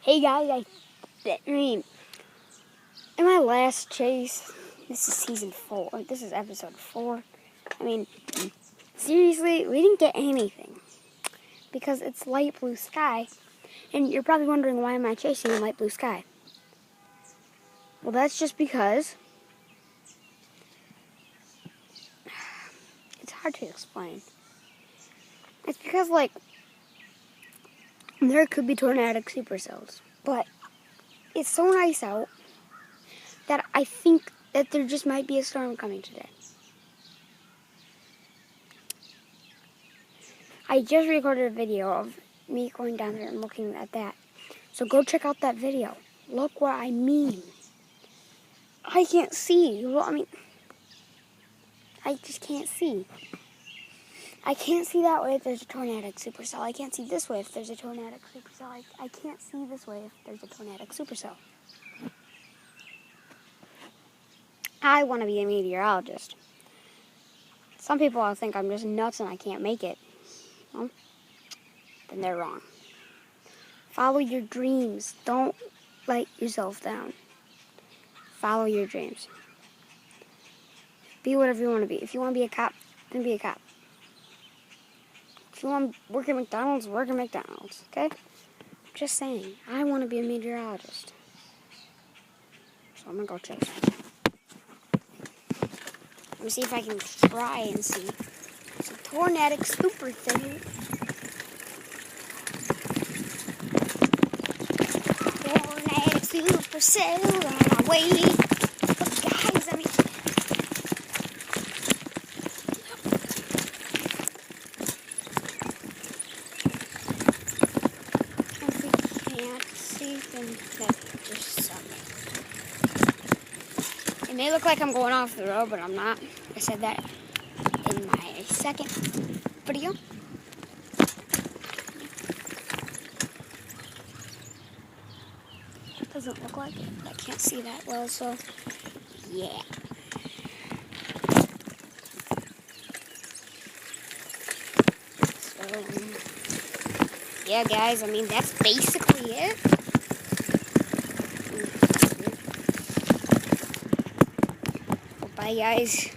Hey guys, I mean, in my last chase, this is season 4, this is episode 4, I mean, seriously, we didn't get anything, because it's light blue sky, and you're probably wondering why am I chasing in light blue sky? Well, that's just because it's hard to explain. It's because, like, there could be tornadic supercells, but it's so nice out that I think that there just might be a storm coming today. I just recorded a video of me going down there and looking at that. So go check out that video. Look what I mean. I can't see. Well, I mean, I just can't see. I can't see that way if there's a tornadic supercell. I can't see this way if there's a tornadic supercell. I can't see this way if there's a tornadic supercell. I want to be a meteorologist. Some people will think I'm just nuts and I can't make it. Well, then they're wrong. Follow your dreams. Don't let yourself down. Follow your dreams. Be whatever you want to be. If you want to be a cop, then be a cop. If you want to work at McDonald's, work at McDonald's. Okay? Just saying. I want to be a meteorologist. So I'm going to go chase. Let me see if I can try and see. It's a tornadic super thing. Tornadic supercell on my way. But guys, I mean, if we can't see, then that's just something. It may look like I'm going off the road, but I'm not. I said that in my second video. It doesn't look like it. I can't see that well, so yeah. So, yeah, guys, I mean, that's basically it. Bye, guys.